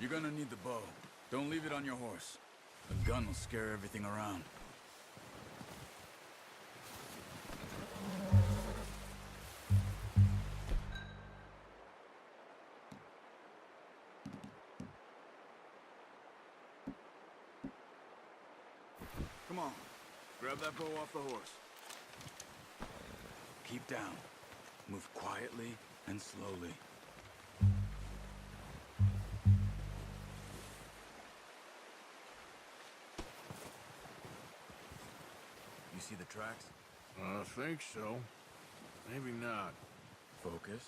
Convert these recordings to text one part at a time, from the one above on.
You're gonna need the bow. Don't leave it on your horse. A gun will scare everything around. Come on. Grab that bow off the horse. Keep down. Move quietly and slowly. You see the tracks? I think so. Maybe not. Focus.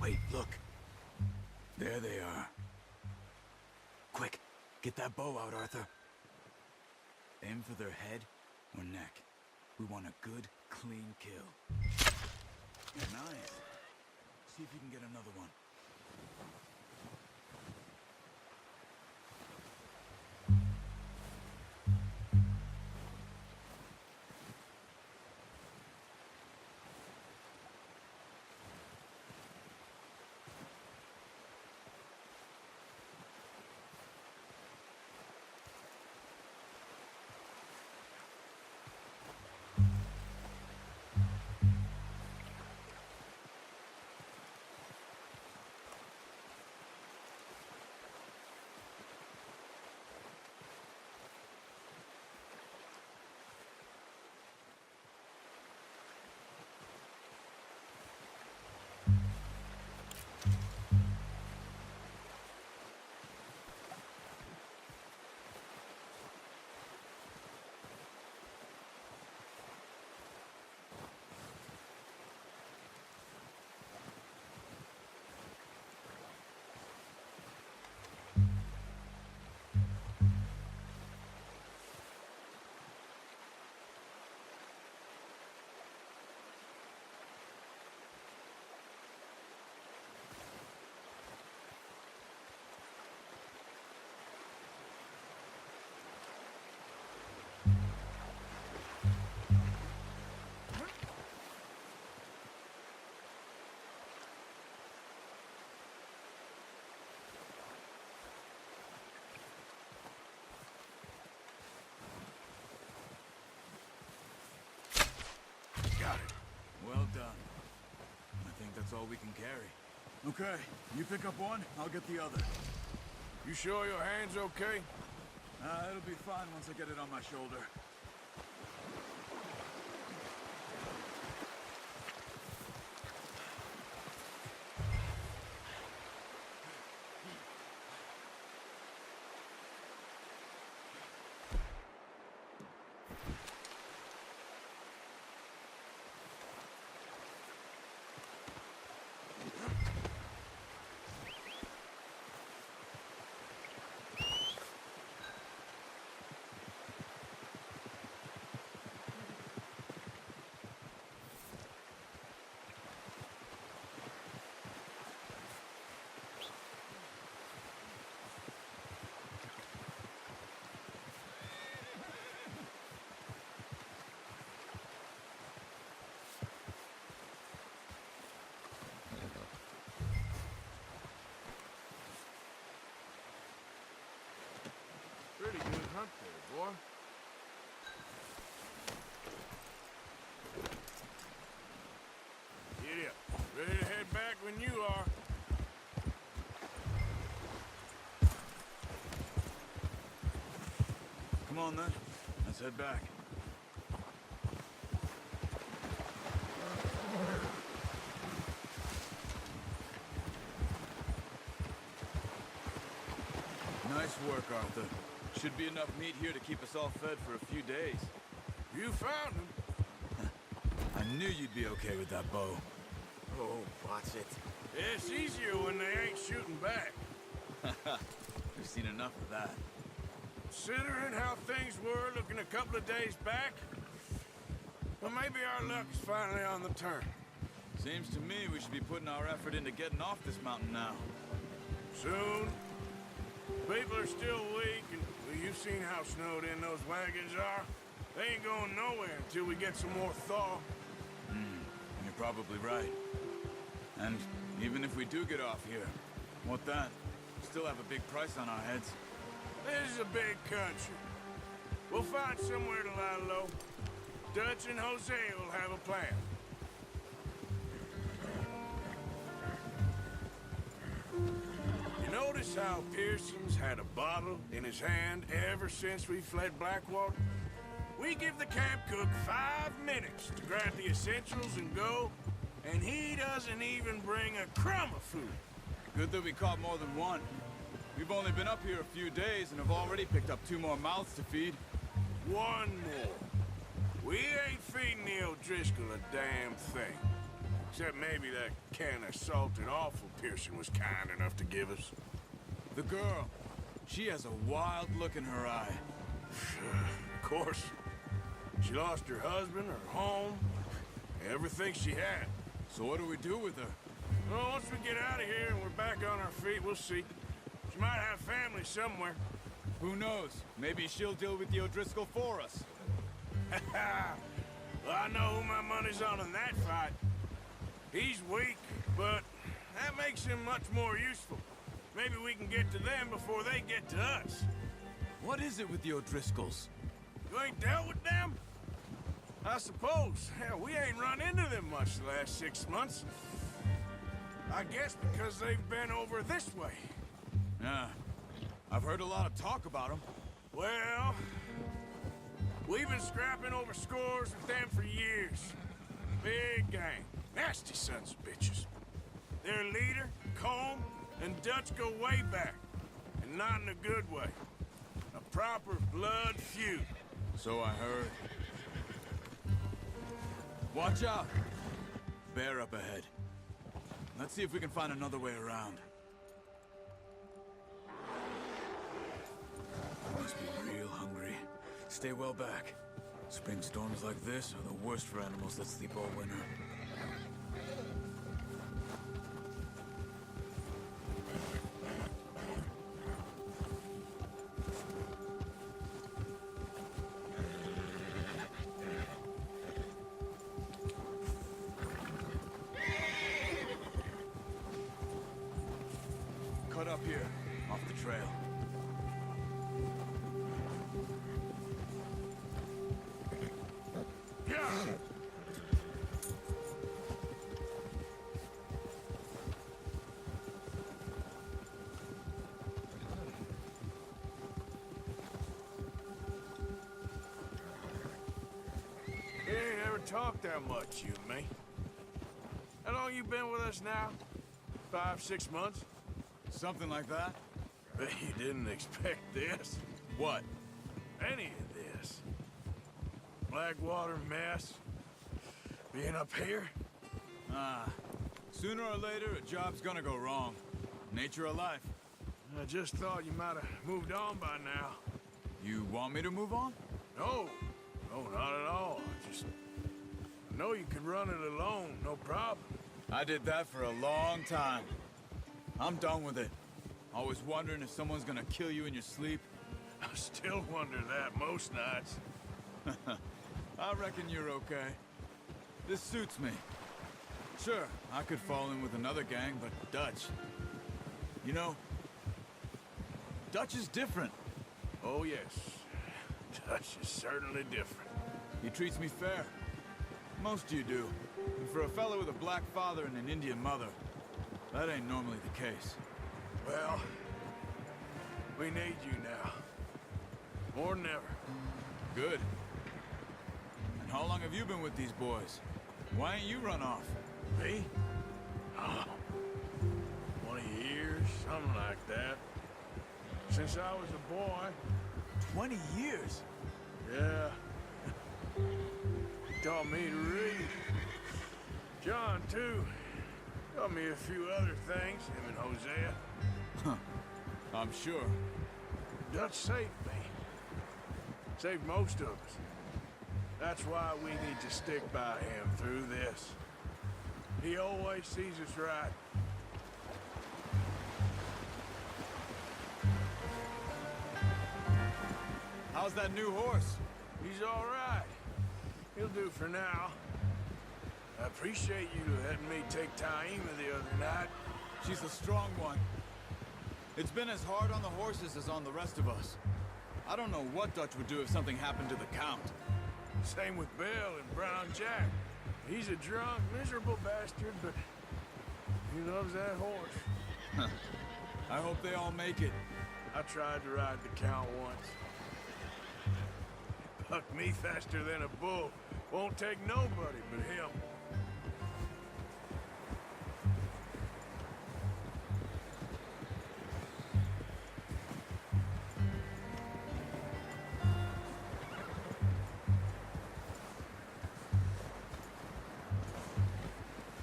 Wait, look. There they are. Quick, get that bow out, Arthur. Aim for their head or neck. We want a good, clean kill. Nice. See if you can get another one. Got it. Well done. I think that's all we can carry. Okay, you pick up one, I'll get the other. You sure your hand's okay? It'll be fine once I get it on my shoulder. hunt there, boy. Giddy up. Ready to head back when you are. Come on, then. Let's head back. Nice work, Arthur. Should be enough meat here to keep us all fed for a few days. You found him. I knew you'd be okay with that bow. Oh, watch it. It's easier when they ain't shooting back. We've seen enough of that. Considering how things were looking a couple of days back, well, maybe our luck is finally on the turn. Seems to me we should be putting our effort into getting off this mountain now. Soon. People are still weak, and well, you've seen how snowed in those wagons are. They ain't going nowhere until we get some more thaw. You're probably right. And even if we do get off here, what then? Still have a big price on our heads. This is a big country. We'll find somewhere to lie low. Dutch and Jose will have a plan. You notice how Pearson's had a bottle in his hand ever since we fled Blackwater? We give the camp cook 5 minutes to grab the essentials and go, and he doesn't even bring a crumb of food. Good that we caught more than one. We've only been up here a few days and have already picked up 2 more mouths to feed. 1 more. We ain't feeding the O'Driscoll a damn thing. Except maybe that can of salted offal Pearson was kind enough to give us. The girl, she has a wild look in her eye. Of course. She lost her husband, her home, everything she had. So what do we do with her? Well, once we get out of here and we're back on our feet, we'll see. She might have family somewhere. Who knows? Maybe she'll deal with the O'Driscoll for us. Well, I know who my money's on in that fight. He's weak, but that makes him much more useful. Maybe we can get to them before they get to us. What is it with the O'Driscolls? You ain't dealt with them? I suppose. Hell, we ain't run into them much the last 6 months. I guess because they've been over this way. Yeah. I've heard a lot of talk about them. Well, we've been scrapping over scores with them for years. Big gang. Nasty sons of bitches. Their leader, Colm, and Dutch go way back. And not in a good way. A proper blood feud. So I heard. Watch out! Bear up ahead. Let's see if we can find another way around. Must be real hungry. Stay well back. Spring storms like this are the worst for animals that sleep all winter. Cut up here, off the trail. We ain't ever talked that much, you and me. How long you been with us now? 5, 6 months? Something like that? Bet you didn't expect this. What? Any of this. Blackwater mess. Being up here. Sooner or later, a job's gonna go wrong. Nature of life. I just thought you might have moved on by now. You want me to move on? No. No, not at all. I know you could run it alone, no problem. I did that for a long time. I'm done with it. Always wondering if someone's gonna kill you in your sleep. I still wonder that most nights. I reckon you're okay. This suits me. Sure, I could fall in with another gang, but Dutch... You know, Dutch is different. Oh, yes. Dutch is certainly different. He treats me fair. Most of you do. And for a fellow with a black father and an Indian mother, that ain't normally the case. Well, we need you now. More than ever. Good. And how long have you been with these boys? Why ain't you run off? Me? Oh, 20 years, something like that. Since I was a boy. 20 years? Yeah. Taught me to read. John, too. Taught me a few other things, him and Hosea. Huh. I'm sure. Dutch saved me. Saved most of us. That's why we need to stick by him through this. He always sees us right. How's that new horse? He's all right. He'll do for now. I appreciate you letting me take Taima the other night. She's a strong one. It's been as hard on the horses as on the rest of us. I don't know what Dutch would do if something happened to the Count. Same with Bill and Brown Jack. He's a drunk, miserable bastard, but he loves that horse. I hope they all make it. I tried to ride the Count once. Bucked me faster than a bull. Won't take nobody but him.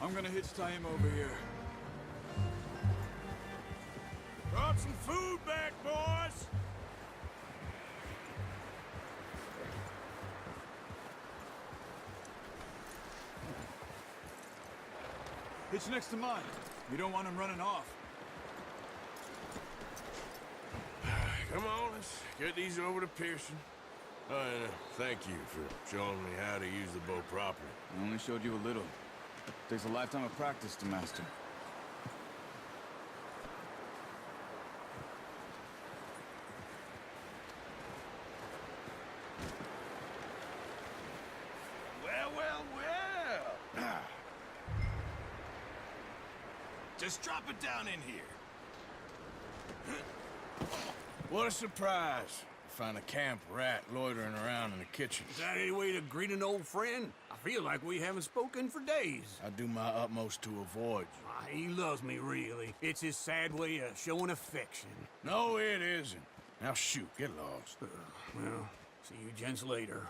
I'm gonna hitch Taima over here. Brought some food back, boys! Hitch next to mine. We don't want him running off. Come on, let's get these over to Pearson. Oh, and thank you for showing me how to use the bow properly. I only showed you a little. Takes a lifetime of practice to master. Well, well, well. Just drop it down in here. What a surprise. Find a camp rat loitering around in the kitchen. Is that any way to greet an old friend? I feel like we haven't spoken for days. I do my utmost to avoid you. He loves me, really. It's his sad way of showing affection. No, it isn't. Now shoot, get lost. Well, see you gents later.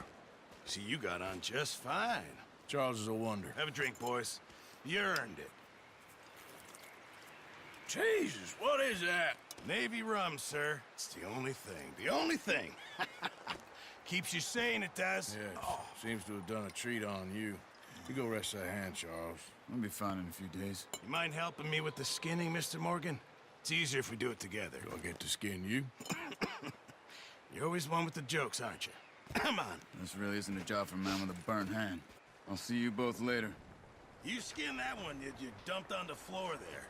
See, you got on just fine. Charles is a wonder. Have a drink, boys. You earned it. Jesus, what is that? Navy rum, sir. It's the only thing. The only thing. Keeps you sane, it does. Yes, seems to have done a treat on you. You go rest that hand, Charles. I'll be fine in a few days. You mind helping me with the skinning, Mr. Morgan? It's easier if we do it together. Do I get to skin you? You're always one with the jokes, aren't you? Come on. This really isn't a job for a man with a burnt hand. I'll see you both later. You skinned that one you dumped on the floor there.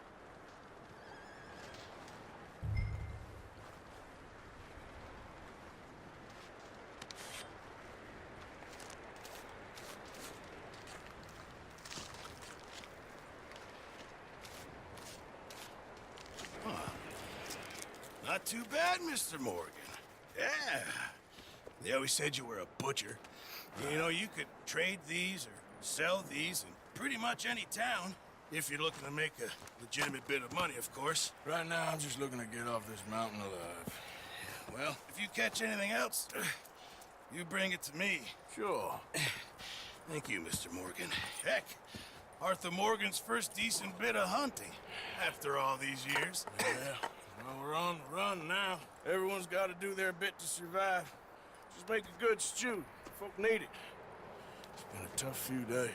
Not too bad, Mr. Morgan. Yeah. They always said you were a butcher. You know, you could trade these or sell these in pretty much any town. If you're looking to make a legitimate bit of money, of course. Right now, I'm just looking to get off this mountain alive. Well, if you catch anything else, you bring it to me. Sure. Thank you, Mr. Morgan. Heck, Arthur Morgan's first decent bit of hunting after all these years. Yeah. Well, we're on the run now. Everyone's got to do their bit to survive. Just make a good stew. Folk need it. It's been a tough few days.